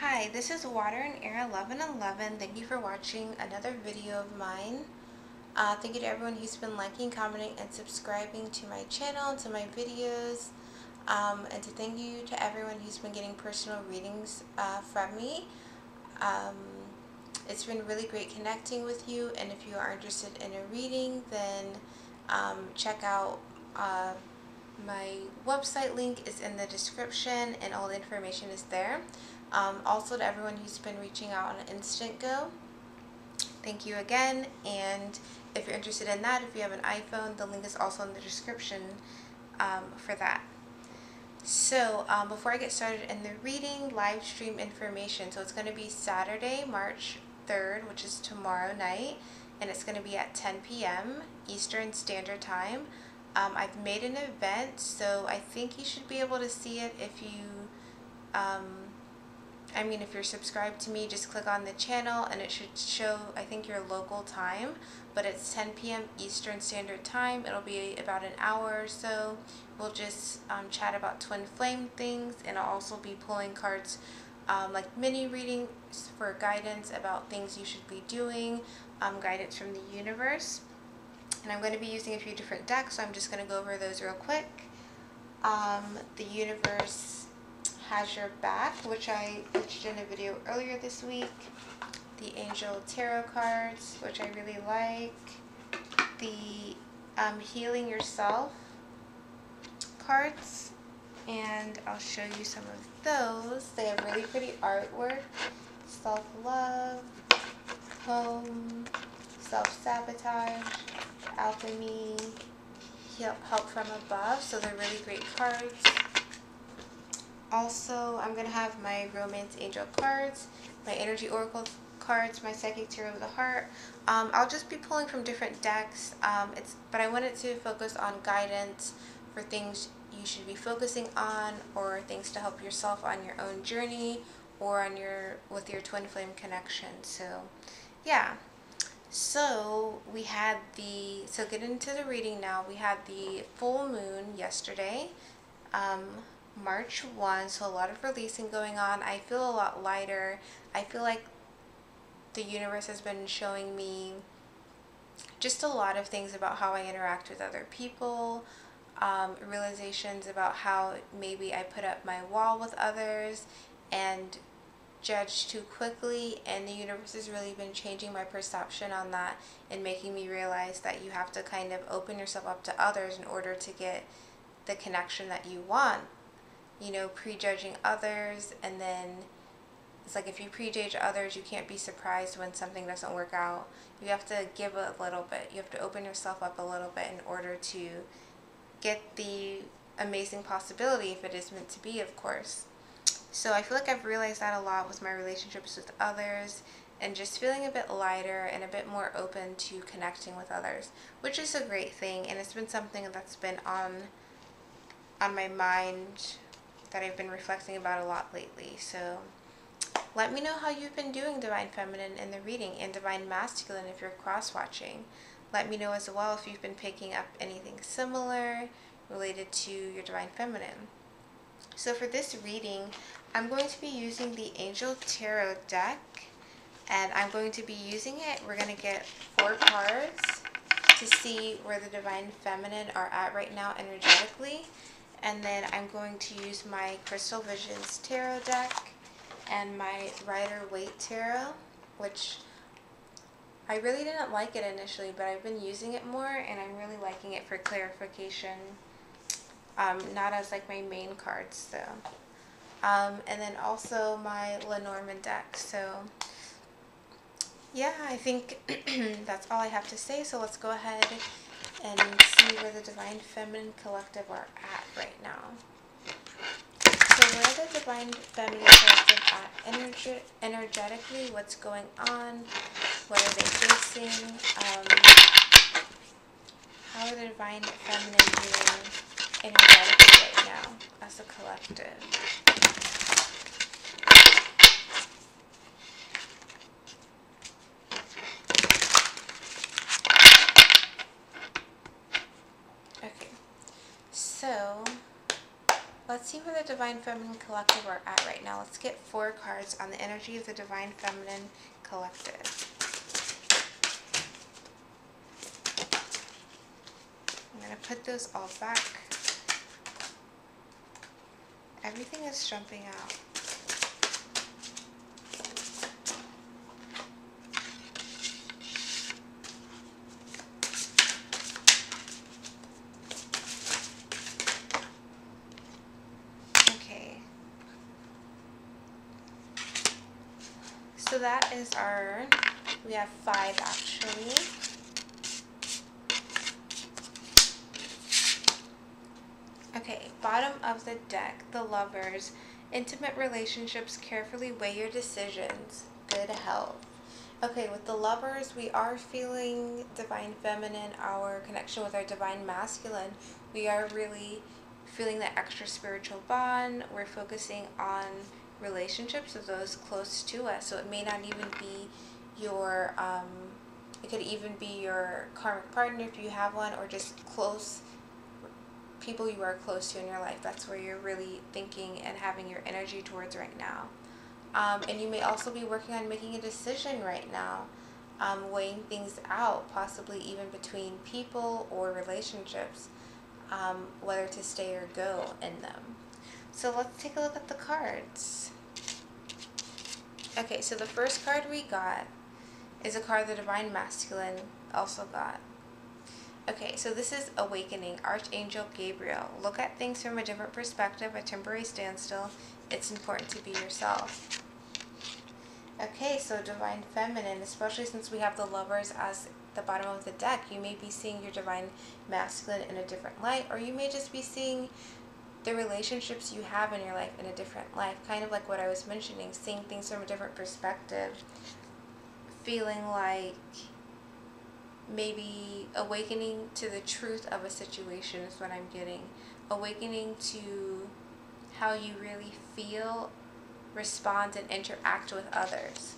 Hi, this is Water and Air 1111. Thank you for watching another video of mine. Thank you to everyone who's been liking, commenting, and subscribing to my channel, to my videos. And to thank you to everyone who's been getting personal readings from me. It's been really great connecting with you, and if you are interested in a reading, then check out my website. Link is in the description and all the information is there. Also to everyone who's been reaching out on Instant Go, thank you again. And if you're interested in that, if you have an iPhone, the link is also in the description for that. So before I get started in the reading, live stream information. So it's going to be Saturday, March 3rd, which is tomorrow night, and it's going to be at 10 p.m. Eastern Standard Time. I've made an event, so I think you should be able to see it if you, if you're subscribed to me, just click on the channel and it should show, I think, your local time, but it's 10 p.m. Eastern Standard Time. It'll be about an hour or so. We'll just chat about twin flame things, and I'll also be pulling cards like mini readings for guidance about things you should be doing, guidance from the universe. And I'm going to be using a few different decks, so I'm just going to go over those real quick. The universe has your back, which I featured in a video earlier this week. The angel tarot cards, which I really like. The healing yourself cards, and I'll show you some of those. They have really pretty artwork. Self-love, home, self-sabotage, alchemy, help from above. So they're really great cards. Also, I'm going to have my romance angel cards, my energy oracle cards, my psychic tarot of the heart. I'll just be pulling from different decks, but I wanted to focus on guidance for things you should be focusing on, or things to help yourself on your own journey, or on with your twin flame connection. So yeah. So we had so get into the reading now. We had the full moon yesterday, March 1, so a lot of releasing going on. I feel a lot lighter. I feel like the universe has been showing me just a lot of things about how I interact with other people, realizations about how maybe I put up my wall with others and judge too quickly, and the universe has really been changing my perception on that and making me realize that you have to kind of open yourself up to others in order to get the connection that you want. You know, prejudging others, and then it's like if you prejudge others, you can't be surprised when something doesn't work out. You have to give a little bit. You have to open yourself up a little bit in order to get the amazing possibility, if it is meant to be, of course. So I feel like I've realized that a lot with my relationships with others, and just feeling a bit lighter and a bit more open to connecting with others, which is a great thing, and it's been something that's been on my mind that I've been reflecting about a lot lately. So let me know how you've been doing, Divine Feminine, in the reading, and Divine Masculine if you're cross-watching. Let me know as well if you've been picking up anything similar related to your Divine Feminine. So for this reading, I'm going to be using the Angel Tarot deck, and I'm going to be using it. We're going to get 4 cards to see where the Divine Feminine are at right now energetically. And then I'm going to use my Crystal Visions Tarot deck and my Rider-Waite Tarot, which I really didn't like it initially, but I've been using it more, and I'm really liking it for clarification. Not as like my main cards though. And then also my Lenormand deck. So yeah, I think that's all I have to say. So let's go ahead and see where the Divine Feminine Collective are at right now. So where the Divine Feminine Collective at energetically, what's going on, what are they facing, how are the Divine Feminine doing energetically right now as a collective. Okay, so let's see where the Divine Feminine Collective are at right now. Let's get 4 cards on the energy of the Divine Feminine Collective. I'm going to put those all back. Everything is jumping out. So that is our, we have 5 actually. Okay, bottom of the deck, the Lovers. Intimate relationships, carefully weigh your decisions. Good health. Okay, with the Lovers, we are feeling Divine Feminine, our connection with our Divine Masculine. We are really feeling that extra spiritual bond. We're focusing on relationships with those close to us. So it may not even be your, it could even be your karmic partner if you have one, or just close people you are close to in your life. That's where you're really thinking and having your energy towards right now. And you may also be working on making a decision right now, weighing things out, possibly even between people or relationships, whether to stay or go in them. So let's take a look at the cards. Okay, so the first card we got is a card the Divine Masculine also got. Okay, so this is Awakening, Archangel Gabriel. Look at things from a different perspective, a temporary standstill. It's important to be yourself. Okay, so Divine Feminine, especially since we have the Lovers as the bottom of the deck, you may be seeing your Divine Masculine in a different light, or you may just be seeing the relationships you have in your life in a different light. Kind of like what I was mentioning, seeing things from a different perspective, feeling like maybe awakening to the truth of a situation is what I'm getting. Awakening to how you really feel, respond, and interact with others.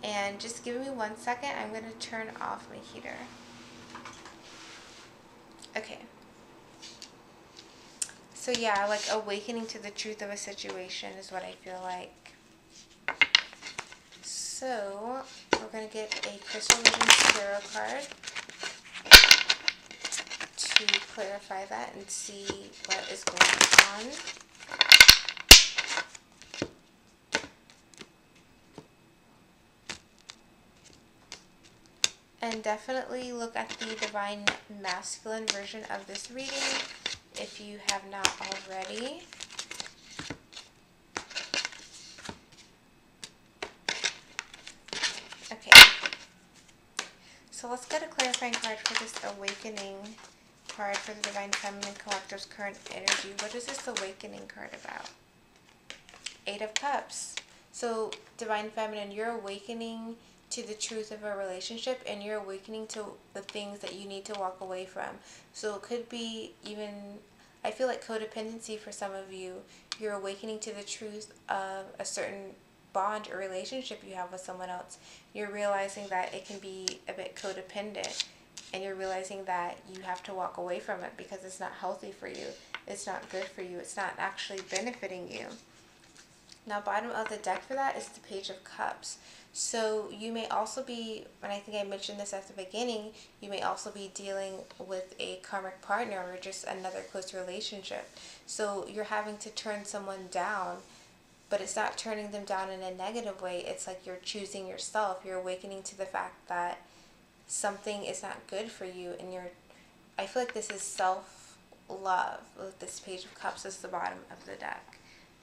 And just give me 1 second. I'm going to turn off my heater. Okay. So yeah, like awakening to the truth of a situation is what I feel like. So we're going to get a Crystal Vision Tarot card to clarify that and see what is going on. And definitely look at the Divine Masculine version of this reading if you have not already. Okay, so let's get a clarifying card for this Awakening card for the Divine Feminine Collective's current energy. What is this Awakening card about? 8 of Cups. So Divine Feminine, you're awakening to the truth of a relationship, and you're awakening to the things that you need to walk away from. So it could be even, I feel like codependency for some of you. You're awakening to the truth of a certain bond or relationship you have with someone else. You're realizing that it can be a bit codependent, and you're realizing that you have to walk away from it because it's not healthy for you. It's not good for you. It's not actually benefiting you. Now, bottom of the deck for that is the Page of Cups. So you may also be, and I think I mentioned this at the beginning, you may also be dealing with a karmic partner or just another close relationship. So you're having to turn someone down, but it's not turning them down in a negative way. It's like you're choosing yourself. You're awakening to the fact that something is not good for you, and I feel like this is self-love. With this Page of Cups is the bottom of the deck.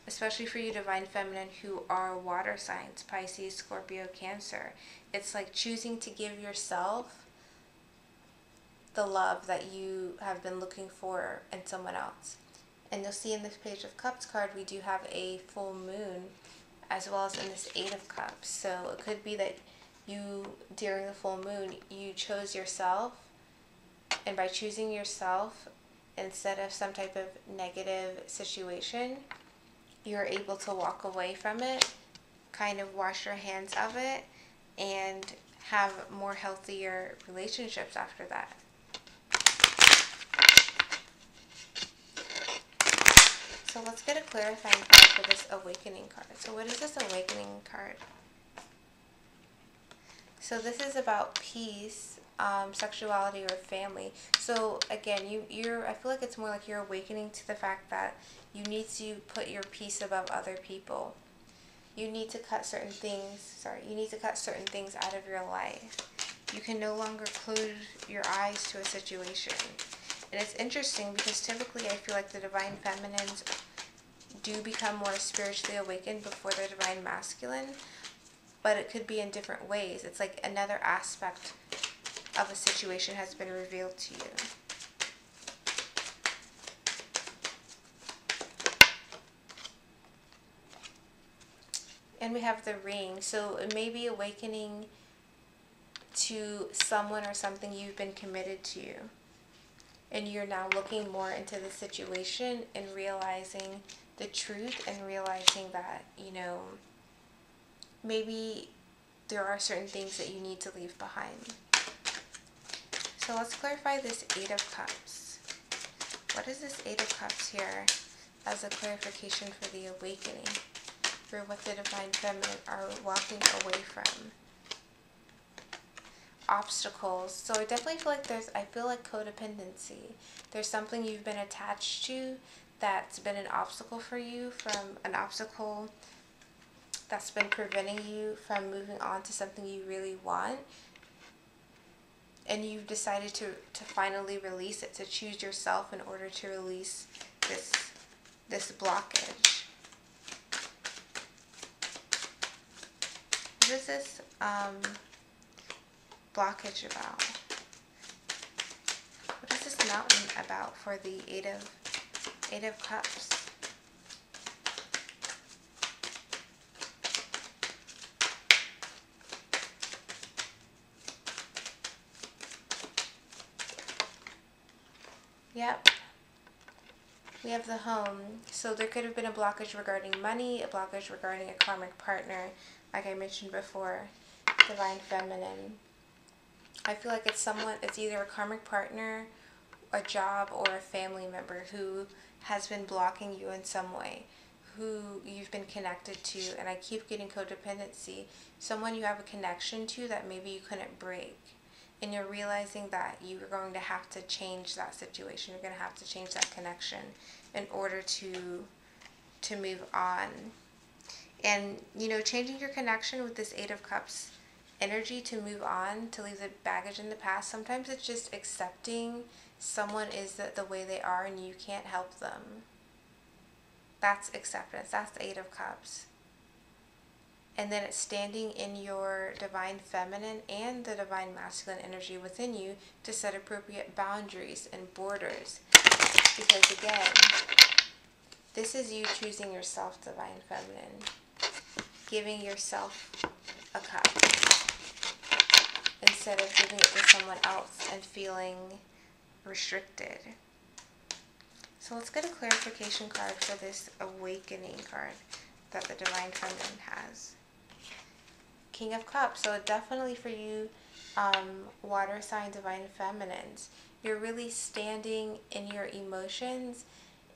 Especially for you Divine Feminine who are water signs, Pisces, Scorpio, Cancer. It's like choosing to give yourself the love that you have been looking for in someone else. And you'll see in this Page of Cups card, we do have a full moon as well as in this 8 of Cups. So it could be that you, during the full moon, you chose yourself. And by choosing yourself instead of some type of negative situation, you're able to walk away from it, kind of wash your hands of it, and have more healthier relationships after that. So let's get a clarifying card for this awakening card. So what is this awakening card? So this is about peace, sexuality, or family. So again, I feel like it's more like you're awakening to the fact that you need to put your peace above other people. You need to cut certain things, you need to cut certain things out of your life. You can no longer close your eyes to a situation. And it's interesting because typically I feel like the divine feminines do become more spiritually awakened before the divine masculine, but it could be in different ways. It's like another aspect of a situation has been revealed to you. And we have the ring. So it may be awakening to someone or something you've been committed to. And you're now looking more into the situation and realizing the truth and realizing that, you know, maybe there are certain things that you need to leave behind. So let's clarify this Eight of Cups. What is this Eight of Cups here as a clarification for the awakening? For what the divine feminine are walking away from? Obstacles. So I definitely feel like I feel like codependency. There's something you've been attached to that's been an obstacle for you, from an obstacle that's been preventing you from moving on to something you really want. And you've decided to finally release it, to choose yourself in order to release this blockage. What is this blockage about? What is this mountain about for the Eight of Cups? Yep. We have the home. So there could have been a blockage regarding money, a blockage regarding a karmic partner, like I mentioned before, divine feminine. I feel like it's either a karmic partner, a job, or a family member who has been blocking you in some way, who you've been connected to. And I keep getting codependency. Someone you have a connection to that maybe you couldn't break. And you're realizing that you're going to have to change that situation. You're going to have to change that connection in order to move on. And, you know, changing your connection with this Eight of Cups energy to move on, to leave the baggage in the past. Sometimes it's just accepting someone is the way they are and you can't help them. That's acceptance. That's the Eight of Cups. And then it's standing in your divine feminine and the divine masculine energy within you to set appropriate boundaries and borders. Because again, this is you choosing yourself, divine feminine. Giving yourself a cup instead of giving it to someone else and feeling restricted. So let's get a clarification card for this awakening card that the divine feminine has. King of Cups. So definitely for you, water sign divine feminines, you're really standing in your emotions,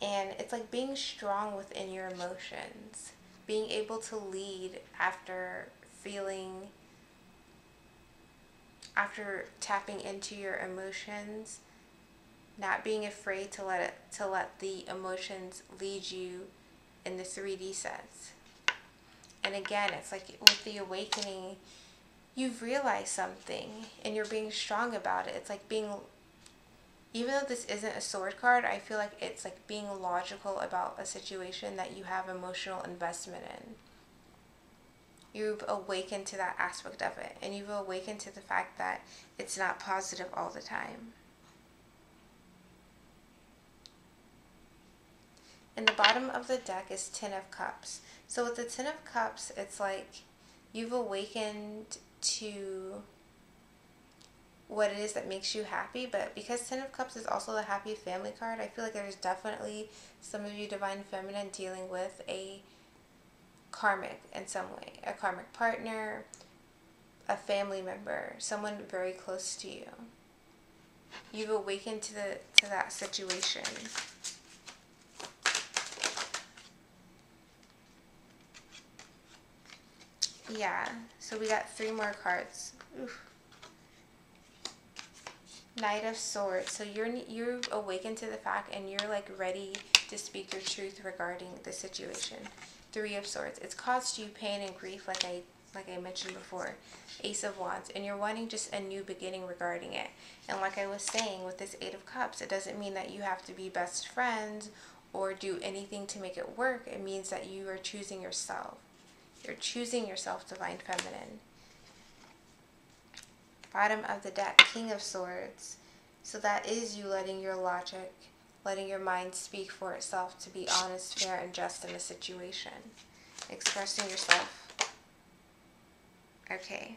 and it's like being strong within your emotions, being able to lead after tapping into your emotions, not being afraid to let the emotions lead you in the 3D sets. And again, it's like with the awakening, you've realized something and you're being strong about it. It's like even though this isn't a sword card, I feel like it's like being logical about a situation that you have emotional investment in. You've awakened to that aspect of it, and you've awakened to the fact that it's not positive all the time. And the bottom of the deck is Ten of Cups. So with the Ten of Cups, it's like you've awakened to what it is that makes you happy. But because Ten of Cups is also the happy family card, I feel like there's definitely some of you divine feminine dealing with a karmic in some way. A karmic partner, a family member, someone very close to you. You've awakened to that situation. Yeah, so we got 3 more cards. Oof. Knight of Swords. So you're awakened to the fact and you're like ready to speak your truth regarding the situation. 3 of Swords. It's caused you pain and grief, like I mentioned before. Ace of Wands, and you're wanting just a new beginning regarding it. And like I was saying with this 8 of Cups, it doesn't mean that you have to be best friends or do anything to make it work. It means that you are choosing yourself. You're choosing yourself, Divine Feminine. Bottom of the deck, King of Swords. So that is you letting your logic, letting your mind speak for itself to be honest, fair, and just in a situation. Expressing yourself. Okay.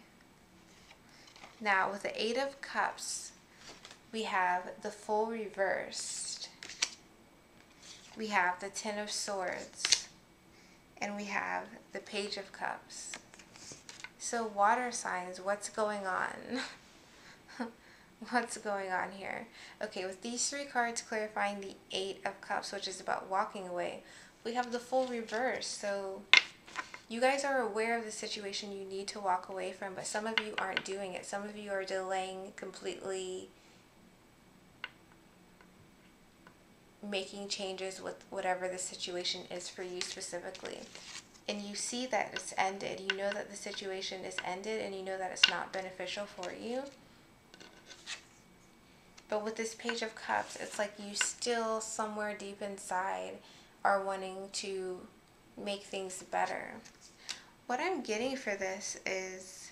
Now, with the 8 of Cups, we have the Fool reversed. We have the 10 of Swords. And we have the Page of Cups. So water signs, what's going on? What's going on here? Okay, with these 3 cards clarifying the 8 of Cups, which is about walking away, we have the Fool reverse. So you guys are aware of the situation you need to walk away from, but some of you aren't doing it. Some of you are delaying, completely making changes with whatever the situation is for you specifically. And you see that it's ended. You know that the situation is ended and you know that it's not beneficial for you. But with this Page of Cups, it's like you still somewhere deep inside are wanting to make things better. What I'm getting for this is,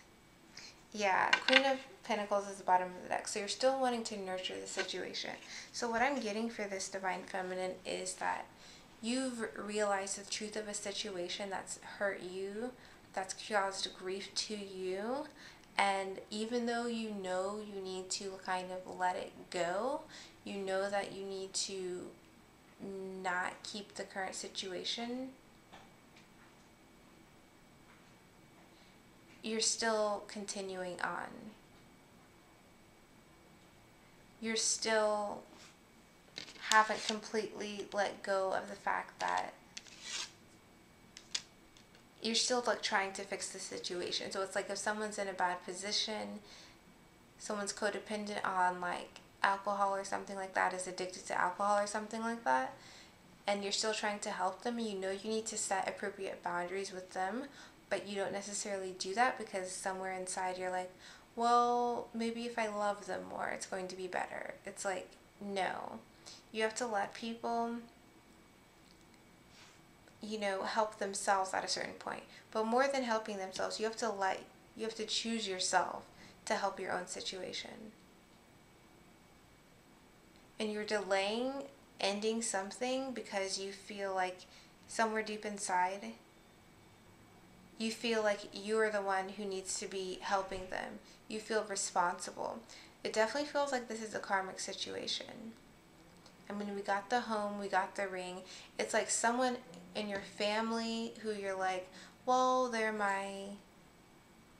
yeah, Queen of Pentacles is the bottom of the deck. So you're still wanting to nurture the situation. So what I'm getting for this Divine Feminine is that you've realized the truth of a situation that's hurt you, that's caused grief to you, and even though you know you need to kind of let it go, you know that you need to not keep the current situation, you're still continuing on. You're still haven't completely let go of the fact that you're still like trying to fix the situation. So it's like if someone's in a bad position, someone's codependent on like alcohol or something like that, is addicted to alcohol or something like that, and you're still trying to help them, and you know you need to set appropriate boundaries with them, but you don't necessarily do that because somewhere inside you're like, well, maybe if I love them more, it's going to be better. It's like, no. You have to let people, you know, help themselves at a certain point. But more than helping themselves, you have to choose yourself to help your own situation. And you're delaying ending something because you feel like somewhere deep inside, you feel like you're the one who needs to be helping them. You feel responsible. It definitely feels like this is a karmic situation. I mean, we got the home, we got the ring. It's like someone in your family who you're like, well, they're my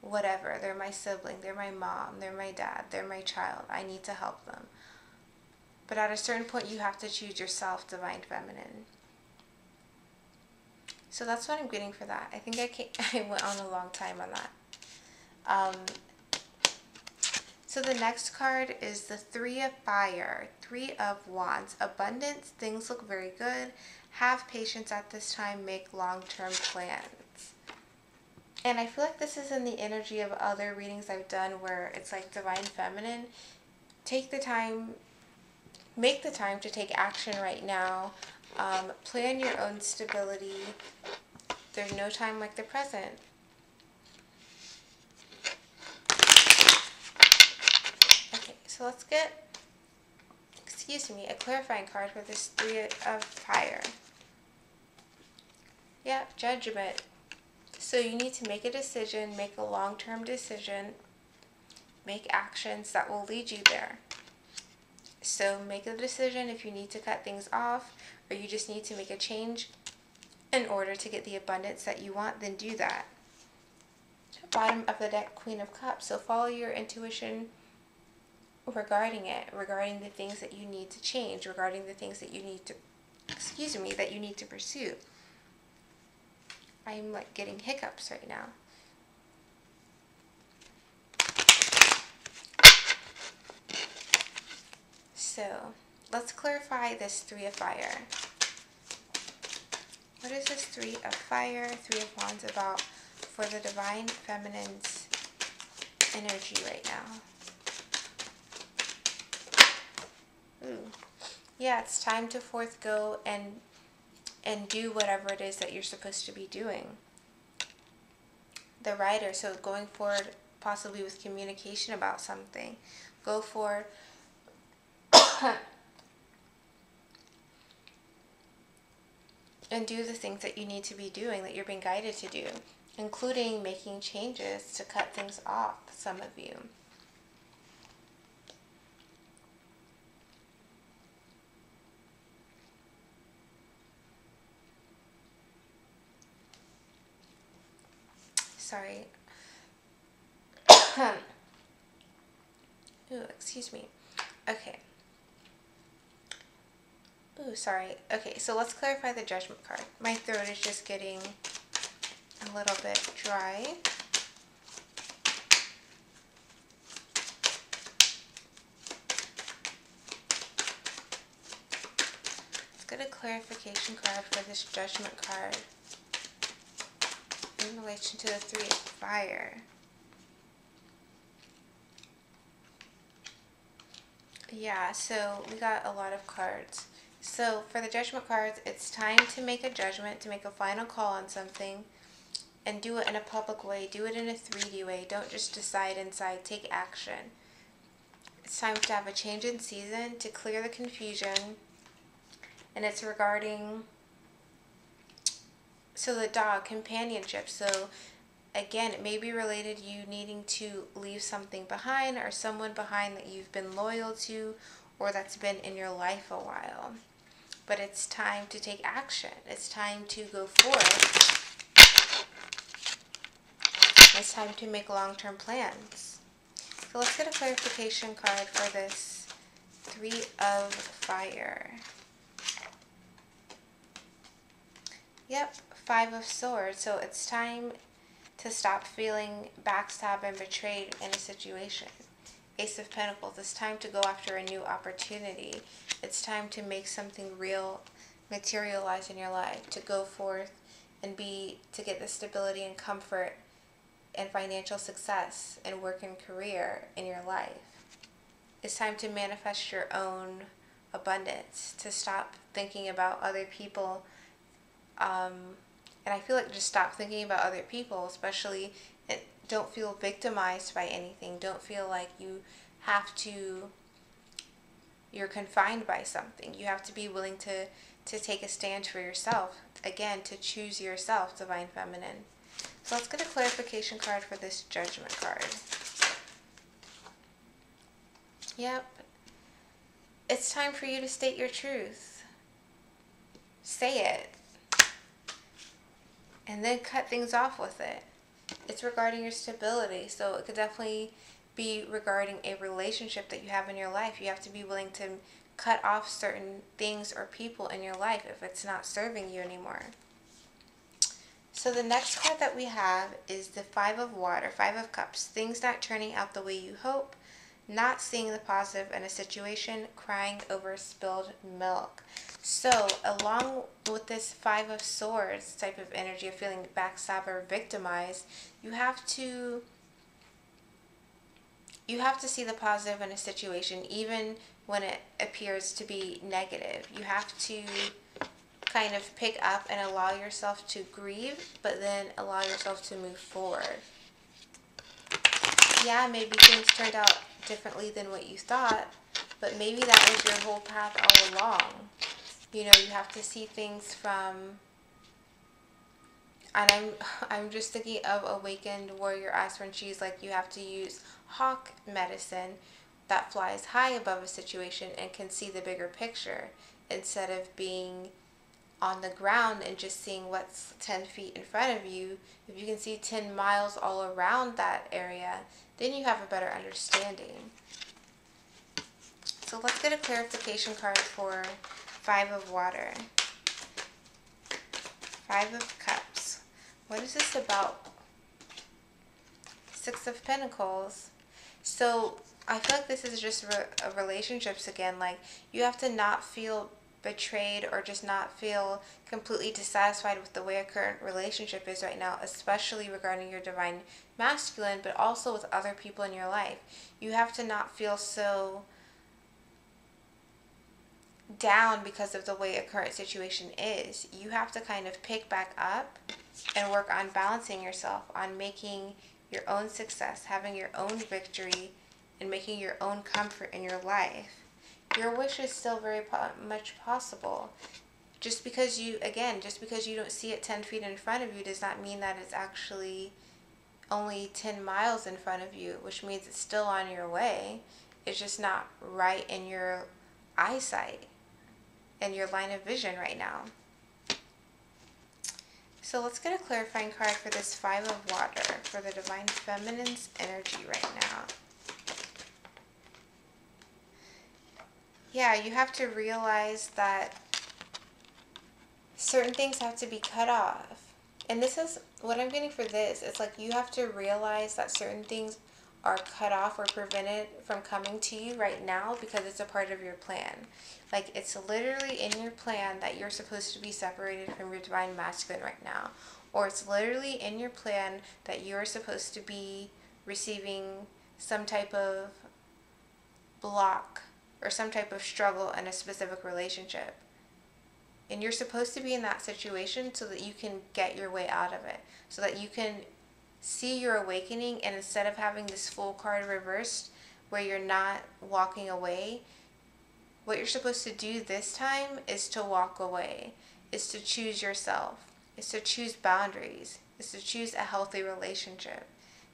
whatever. They're my sibling, they're my mom, they're my dad, they're my child. I need to help them. But at a certain point, you have to choose yourself, Divine Feminine. So that's what I'm getting for that. I think I went on a long time on that. So the next card is the 3 of Fire, 3 of Wands. Abundance, things look very good. Have patience at this time, make long-term plans. And I feel like this is in the energy of other readings I've done where it's like Divine Feminine. Take the time, make the time to take action right now. Plan your own stability. There's no time like the present. So let's get, a clarifying card for this 3 of Fire. Yeah, Judgment. So you need to make a decision, make a long-term decision, make actions that will lead you there. So make a decision if you need to cut things off or you just need to make a change in order to get the abundance that you want, then do that. Bottom of the deck, Queen of Cups. So follow your intuition regarding it, regarding the things that you need to change, regarding the things that you need to, that you need to pursue. I'm like getting hiccups right now. So let's clarify this Three of Fire. What is this Three of Fire, Three of Wands about for the Divine Feminine's energy right now? Ooh. Yeah, it's time to forthgo and do whatever it is that you're supposed to be doing. The Rider, so going forward possibly with communication about something. Go for and do the things that you need to be doing, that you're being guided to do, including making changes to cut things off, some of you. Sorry. Ooh, excuse me. Okay. Ooh, sorry. Okay, so let's clarify the Judgment card. My throat is just getting a little bit dry. Let's get a clarification card for this Judgment card in relation to the Three of Fire. Yeah, so we got a lot of cards. So for the Judgment cards, it's time to make a judgment, to make a final call on something, and do it in a public way. Do it in a 3D way. Don't just decide inside. Take action. It's time to have a change in season, to clear the confusion, and it's regarding, so the dog, companionship. So again, it may be related you needing to leave something behind or someone behind that you've been loyal to or that's been in your life a while. But it's time to take action. It's time to go forth. It's time to make long-term plans. So let's get a clarification card for this Three of Fire. Yep, Five of Swords. So it's time to stop feeling backstabbed and betrayed in a situation. Ace of Pentacles. It's time to go after a new opportunity. It's time to make something real materialize in your life, to go forth and to get the stability and comfort and financial success and work and career in your life. It's time to manifest your own abundance, to stop thinking about other people. And I feel like just stop thinking about other people, especially don't feel victimized by anything. Don't feel like you're confined by something. You have to be willing to take a stand for yourself. Again, to choose yourself, Divine Feminine. So let's get a clarification card for this Judgment card. Yep. It's time for you to state your truth. Say it. And then cut things off with it. It's regarding your stability. So it could definitely be regarding a relationship that you have in your life. You have to be willing to cut off certain things or people in your life if it's not serving you anymore. So the next card that we have is the Five of Water, Five of Cups. Things not turning out the way you hope, not seeing the positive in a situation, crying over spilled milk. So along with this Five of Swords type of energy of feeling backstabbed or victimized, you have to see the positive in a situation, even when it appears to be negative. You have to kind of pick up and allow yourself to grieve, but then allow yourself to move forward. Yeah, maybe things turned out differently than what you thought, but maybe that was your whole path all along. You know, you have to see things from, and I'm just thinking of Awakened Warrior Ass when she's like, you have to use hawk medicine that flies high above a situation and can see the bigger picture instead of being on the ground and just seeing what's 10 feet in front of you. If you can see 10 miles all around that area, then you have a better understanding. So let's get a clarification card for Five of Water. Five of Cups. What is this about? Six of Pentacles. So I feel like this is just relationships again. Like, you have to not feel betrayed or just not feel completely dissatisfied with the way a current relationship is right now, especially regarding your divine masculine, but also with other people in your life. You have to not feel so down because of the way a current situation is. You have to kind of pick back up and work on balancing yourself, on making your own success, having your own victory, and making your own comfort in your life. Your wish is still very much possible. Just because you don't see it 10 feet in front of you does not mean that it's actually only 10 miles in front of you, which means it's still on your way. It's just not right in your eyesight and your line of vision right now. So let's get a clarifying card for this Five of Water for the Divine Feminine's energy right now. Yeah, you have to realize that certain things have to be cut off. And this is what I'm getting for this. It's like you have to realize that certain things are cut off or prevented from coming to you right now because it's a part of your plan. Like, it's literally in your plan that you're supposed to be separated from your divine masculine right now. Or it's literally in your plan that you're supposed to be receiving some type of block or some type of struggle in a specific relationship. And you're supposed to be in that situation so that you can get your way out of it. So that you can see your awakening, and instead of having this Fool card reversed where you're not walking away, what you're supposed to do this time is to walk away, is to choose yourself, is to choose boundaries, is to choose a healthy relationship.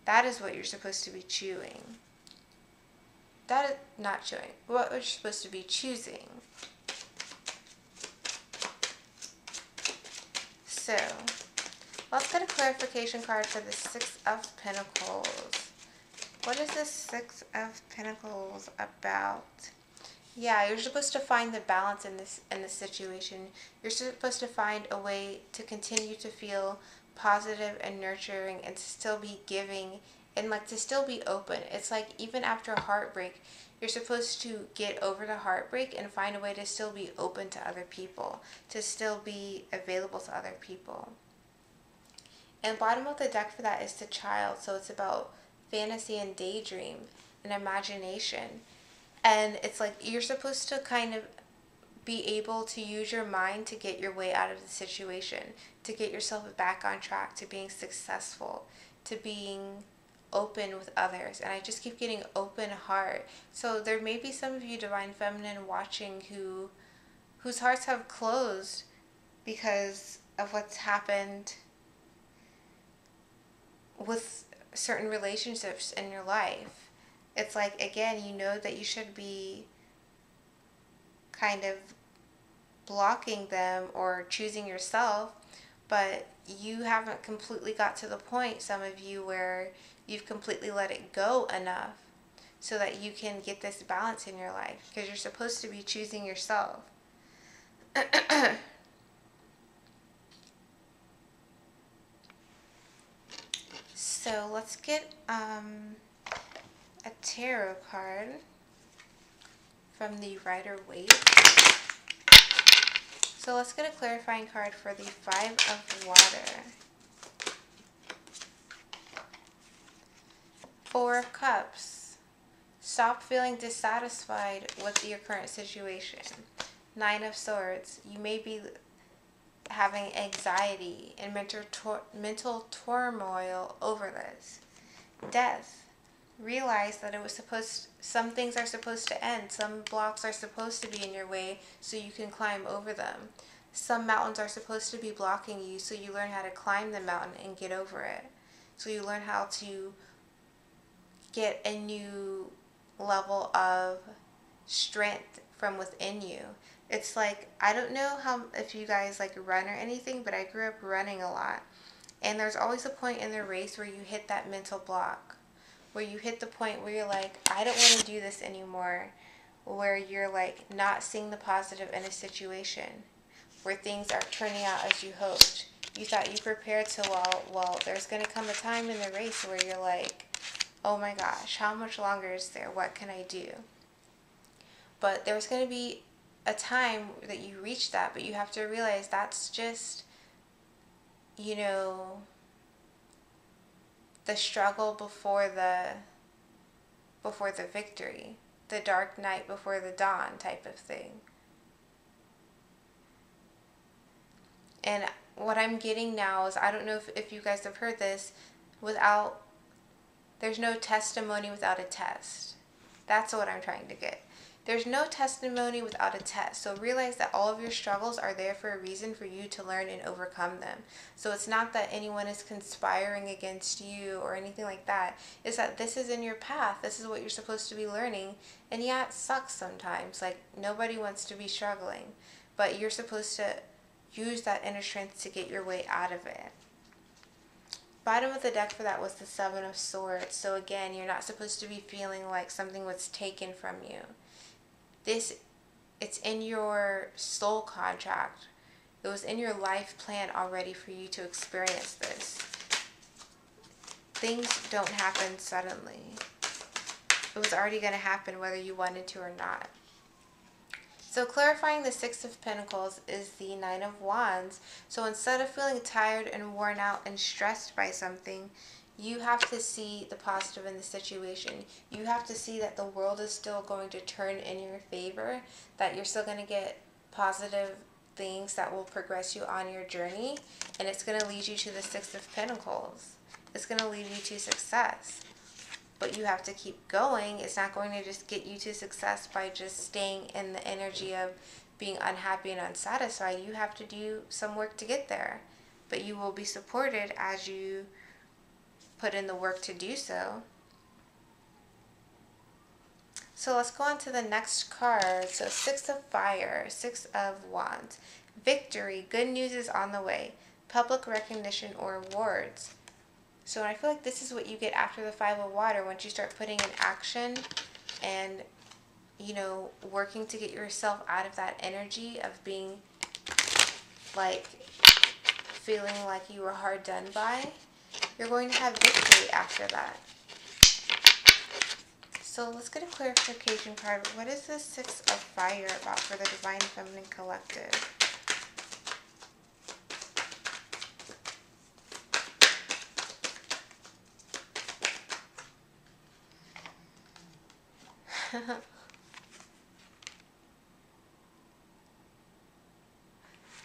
That is what you're supposed to be choosing. That is not chewing. What you're supposed to be choosing. So, let's get a clarification card for the Six of Pentacles. What is the Six of Pentacles about? Yeah, you're supposed to find the balance in this situation. You're supposed to find a way to continue to feel positive and nurturing and to still be giving and like to still be open. It's like even after a heartbreak, you're supposed to get over the heartbreak and find a way to still be open to other people, to still be available to other people. And bottom of the deck for that is the Child. So it's about fantasy and daydream and imagination. And it's like you're supposed to kind of be able to use your mind to get your way out of the situation, to get yourself back on track, to being successful, to being open with others. And I just keep getting open heart. So there may be some of you Divine Feminine watching whose hearts have closed because of what's happened with certain relationships in your life. It's like, again, you know that you should be kind of blocking them or choosing yourself, but you haven't completely got to the point, some of you, where you've completely let it go enough so that you can get this balance in your life, because you're supposed to be choosing yourself. So let's get a tarot card from the Rider-Waite. So let's get a clarifying card for the Five of Water. Four of Cups. Stop feeling dissatisfied with your current situation. Nine of Swords. You may be having anxiety and mental turmoil over this. Death. Realize that some things are supposed to end. Some blocks are supposed to be in your way so you can climb over them. Some mountains are supposed to be blocking you so you learn how to climb the mountain and get over it. So you learn how to get a new level of strength from within you. It's like, I don't know if you guys like run or anything, but I grew up running a lot. And there's always a point in the race where you hit that mental block, where you hit the point where you're like, I don't want to do this anymore, where you're like not seeing the positive in a situation, where things are turning out as you hoped. You thought you prepared so well, there's going to come a time in the race where you're like, oh my gosh, how much longer is there? What can I do? But there's going to be a time that you reach that, but you have to realize that's just, you know, the struggle before the victory, the dark night before the dawn type of thing. And what I'm getting now is, I don't know if you guys have heard this, there's no testimony without a test. That's what I'm trying to get. There's no testimony without a test. So realize that all of your struggles are there for a reason, for you to learn and overcome them. So it's not that anyone is conspiring against you or anything like that. It's that this is in your path. This is what you're supposed to be learning. And yeah, it sucks sometimes. Like, nobody wants to be struggling. But you're supposed to use that inner strength to get your way out of it. Bottom of the deck for that was the Seven of Swords. So again, you're not supposed to be feeling like something was taken from you. It's in your soul contract. It was in your life plan already for you to experience this. Things don't happen suddenly. It was already going to happen whether you wanted to or not. So clarifying the Six of Pentacles is the Nine of Wands. So instead of feeling tired and worn out and stressed by something, you have to see the positive in the situation. You have to see that the world is still going to turn in your favor, that you're still going to get positive things that will progress you on your journey, and it's going to lead you to the Six of Pentacles. It's going to lead you to success. But you have to keep going. It's not going to just get you to success by just staying in the energy of being unhappy and unsatisfied. You have to do some work to get there. But you will be supported as you put in the work to do so. So let's go on to the next card. So Six of Fire, Six of Wands. Victory, good news is on the way. Public recognition or awards. So I feel like this is what you get after the Five of Water, once you start putting in action and, you know, working to get yourself out of that energy of being like, feeling like you were hard done by. You're going to have victory after that. So let's get a clarification card. What is this Six of Fire about for the Divine Feminine Collective?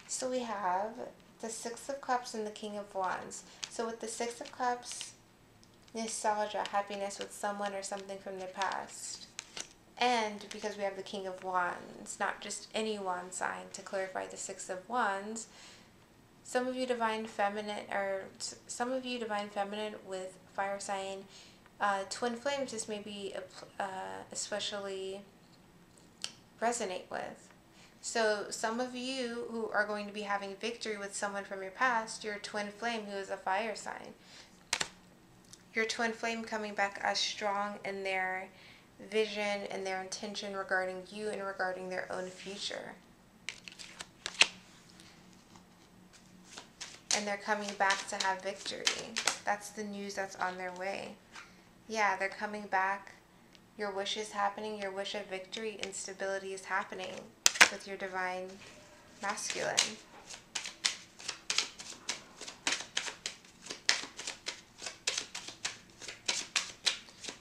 So we have the Six of Cups and the King of Wands. So with the Six of Cups, nostalgia, happiness with someone or something from their past. And because we have the King of Wands, not just any wand sign, to clarify the Six of Wands, some of you Divine Feminine with fire sign, twin flames, this may be especially resonate with. So some of you who are going to be having victory with someone from your past, your twin flame who is a fire sign. Your twin flame coming back as strong in their vision and their intention regarding you and regarding their own future. And they're coming back to have victory. That's the news that's on their way. Yeah, they're coming back. Your wish is happening. Your wish of victory and stability is happening with your Divine Masculine.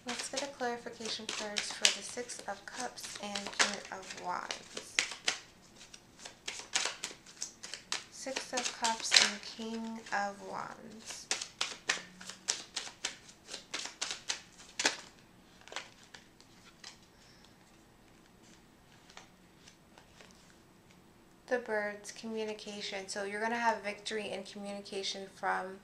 Let's get a clarification cards for the Six of Cups and King of Wands. Six of Cups and King of Wands. The birds, communication. So you're going to have victory and communication from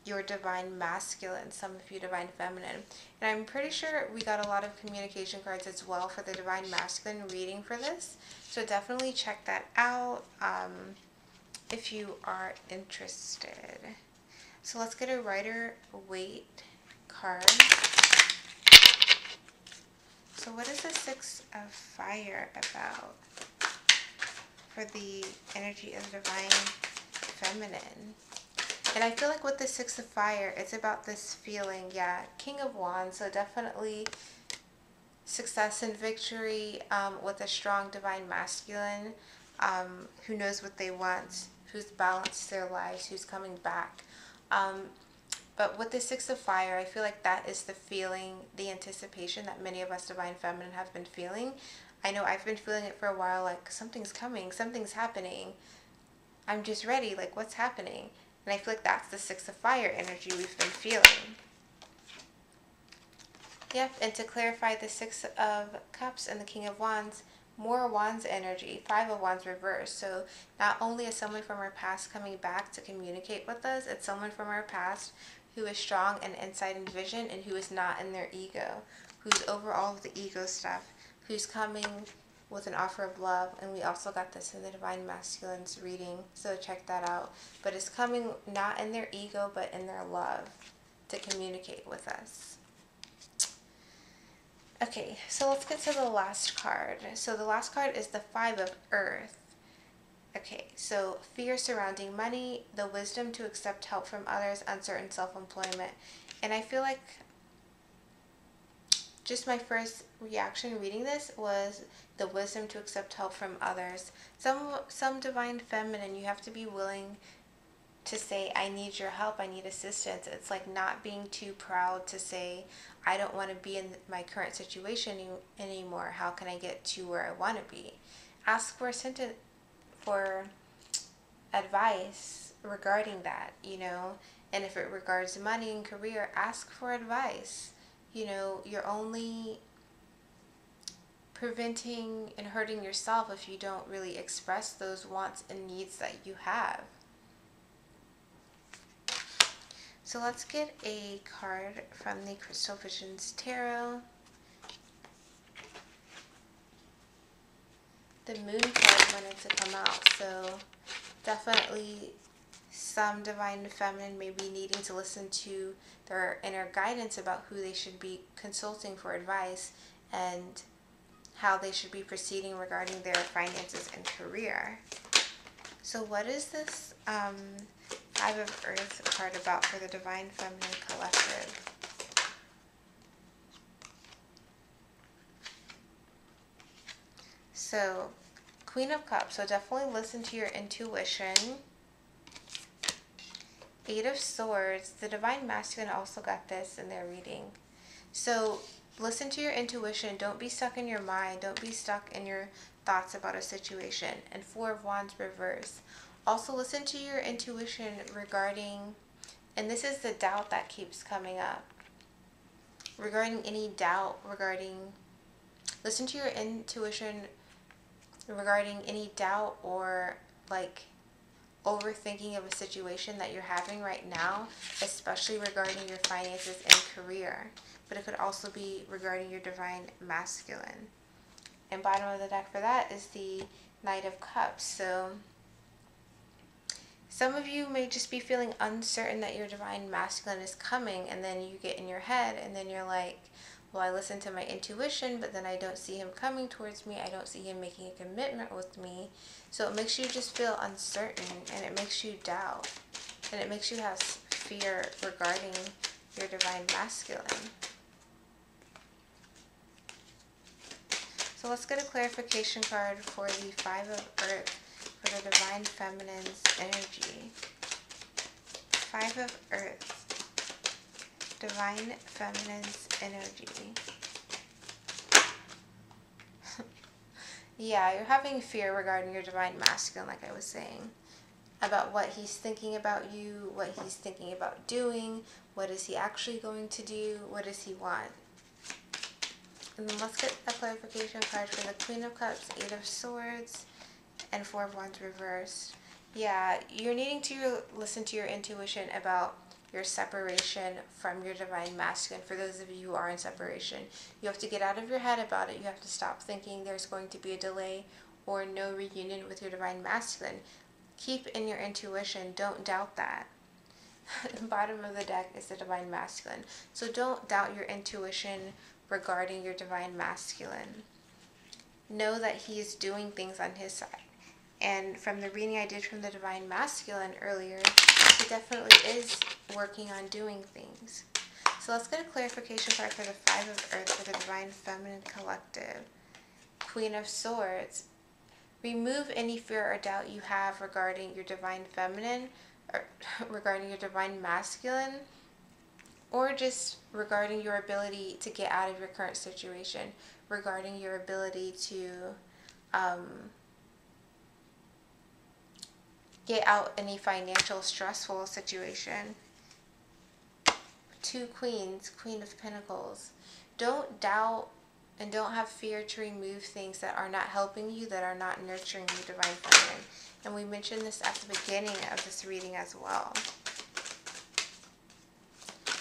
your Divine Masculine, some of you Divine Feminine. And I'm pretty sure we got a lot of communication cards as well for the Divine Masculine reading for this. So definitely check that out if you are interested. So let's get a Rider-Waite card. So what is the Six of Fire about for the energy of Divine Feminine? And I feel like with the Six of Fire, it's about this feeling, yeah, King of Wands, so definitely success and victory with a strong divine masculine who knows what they want, who's balanced their lives, who's coming back. Um, but with the Six of Fire, I feel like that is the feeling, the anticipation that many of us divine feminine have been feeling. I know I've been feeling it for a while, like something's coming, something's happening. I'm just ready, like what's happening? And I feel like that's the Six of Fire energy we've been feeling. Yep, and to clarify the Six of Cups and the King of Wands, more Wands energy, Five of Wands reverse. So not only is someone from our past coming back to communicate with us, it's someone from our past who is strong in insight and vision and who is not in their ego, who's over all of the ego stuff, who's coming with an offer of love. And we also got this in the Divine Masculines reading, so check that out. But it's coming not in their ego, but in their love to communicate with us. Okay, so let's get to the last card. So the last card is the Five of Earth. Okay, so fear surrounding money, the wisdom to accept help from others, uncertain self-employment. And I feel like just my first reaction reading this was the wisdom to accept help from others. Some divine feminine, you have to be willing to say, I need your help, I need assistance. It's like not being too proud to say, I don't want to be in my current situation anymore. How can I get to where I want to be? Ask for advice regarding that, and if it regards money and career, ask for advice. You're only preventing and hurting yourself if you don't really express those wants and needs that you have. So let's get a card from the Crystal Visions Tarot. The Moon card wanted to come out, so definitely some divine feminine may be needing to listen to their inner guidance about who they should be consulting for advice and how they should be proceeding regarding their finances and career. So what is this Five of Earth card about for the Divine Feminine Collective? So, Queen of Cups. So definitely listen to your intuition. Eight of Swords. The Divine Masculine also got this in their reading. So listen to your intuition. Don't be stuck in your mind. Don't be stuck in your thoughts about a situation. And Four of Wands reverse. Also listen to your intuition regarding, and this is the doubt that keeps coming up, regarding any doubt listen to your intuition regarding any doubt or like overthinking of a situation that you're having right now, especially regarding your finances and career. But it could also be regarding your divine masculine. And bottom of the deck for that is the Knight of Cups. So some of you may just be feeling uncertain that your divine masculine is coming, and then you get in your head and then you're like, well, I listen to my intuition, but then I don't see him coming towards me. I don't see him making a commitment with me. So it makes you just feel uncertain, and it makes you doubt, and it makes you have fear regarding your divine masculine. So let's get a clarification card for the Five of Earth for the Divine Feminine's energy. Five of Earth, Divine Feminine's energy. Yeah, you're having fear regarding your divine masculine, like I was saying, about what he's thinking about you, what he's thinking about doing, what is he actually going to do, what does he want. And then let's get a clarification card for the Queen of Cups, Eight of Swords, and Four of Wands reversed. Yeah, you're needing to listen to your intuition about your separation from your divine masculine. For those of you who are in separation, you have to get out of your head about it. You have to stop thinking there's going to be a delay or no reunion with your divine masculine. Keep in your intuition. Don't doubt that. The bottom of the deck is the divine masculine. So don't doubt your intuition regarding your divine masculine. Know that he is doing things on his side. And from the reading I did from the Divine Masculine earlier, it definitely is working on doing things. So let's get a clarification card for the Five of Earth for the Divine Feminine Collective. Queen of Swords. Remove any fear or doubt you have regarding your Divine Feminine, or regarding your Divine Masculine, or just regarding your ability to get out of your current situation, regarding your ability to get out any financial stressful situation. Two Queens, Queen of Pentacles. Don't doubt and don't have fear to remove things that are not helping you, that are not nurturing you, Divine Feminine. And we mentioned this at the beginning of this reading as well.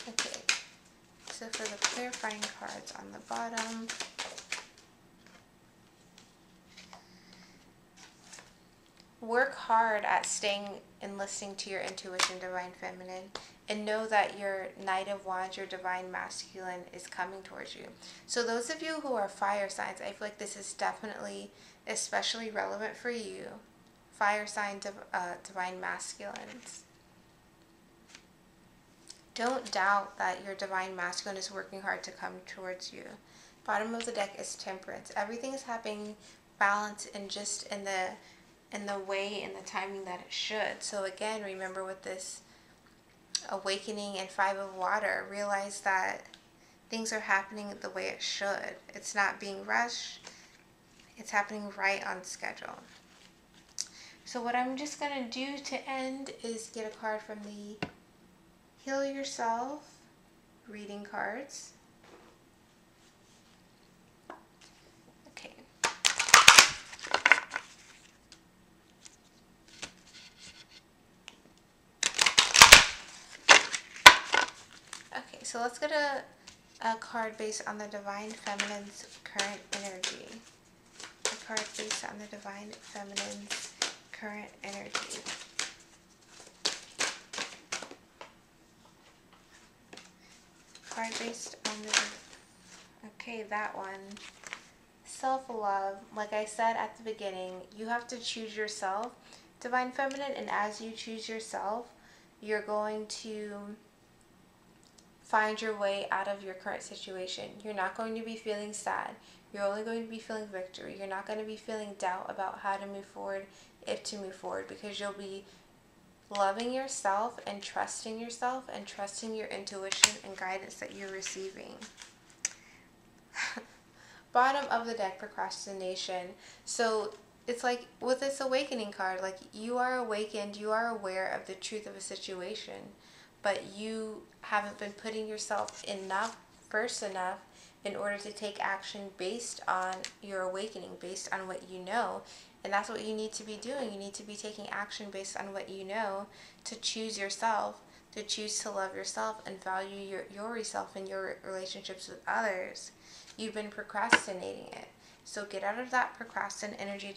Okay, so for the clarifying cards on the bottom, work hard at staying and listening to your intuition, Divine Feminine, and know that your Knight of Wands, your Divine Masculine, is coming towards you. So those of you who are fire signs, I feel like this is definitely especially relevant for you. Fire signs of Divine Masculines. Don't doubt that your Divine Masculine is working hard to come towards you. Bottom of the deck is Temperance. Everything is happening balanced and just in the way and the timing that it should. So again, remember with this awakening and Five of Water, realize that things are happening the way it should. It's not being rushed. It's happening right on schedule. So what I'm just going to do to end is get a card from the Heal Yourself reading cards. Okay. Okay, so let's get a card based on the Divine Feminine's current energy. A card based on the Divine Feminine's current energy. Card based on the... Okay, that one. Self-love. Like I said at the beginning, you have to choose yourself, Divine Feminine, and as you choose yourself, you're going to find your way out of your current situation. You're not going to be feeling sad. You're only going to be feeling victory. You're not going to be feeling doubt about how to move forward, if to move forward, because you'll be loving yourself and trusting your intuition and guidance that you're receiving. Bottom of the deck, Procrastination. So it's like with this awakening card, like you are awakened, you are aware of the truth of a situation, but you haven't been putting yourself first enough in order to take action based on your awakening, based on what you know. And that's what you need to be doing. You need to be taking action based on what you know, to choose yourself, to choose to love yourself and value yourself and your relationships with others. You've been procrastinating it. So get out of that procrastination energy,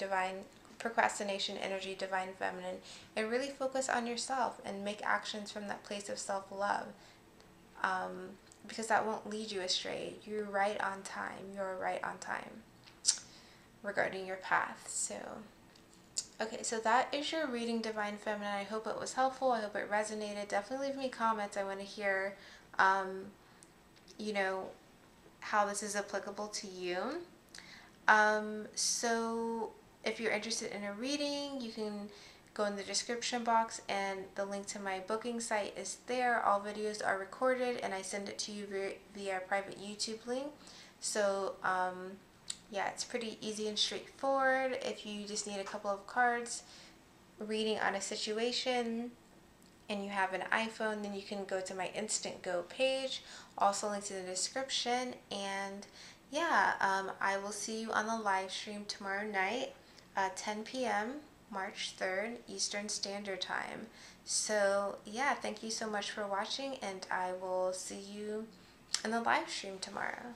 Divine Feminine, and really focus on yourself and make actions from that place of self-love. Because that won't lead you astray. You're right on time. You're right on time regarding your path. So, okay, so that is your reading, Divine Feminine. I hope it was helpful. I hope it resonated. Definitely leave me comments. I want to hear, you know, how this is applicable to you. So if you're interested in a reading, you can go in the description box and the link to my booking site is there. All videos are recorded and I send it to you via a private YouTube link. So yeah, it's pretty easy and straightforward. If you just need a couple of cards reading on a situation and you have an iPhone, then you can go to my Instant Go page, also linked in the description. And yeah, I will see you on the live stream tomorrow night, 10 p.m. March 3rd, Eastern Standard Time. So yeah, thank you so much for watching, and I will see you in the live stream tomorrow.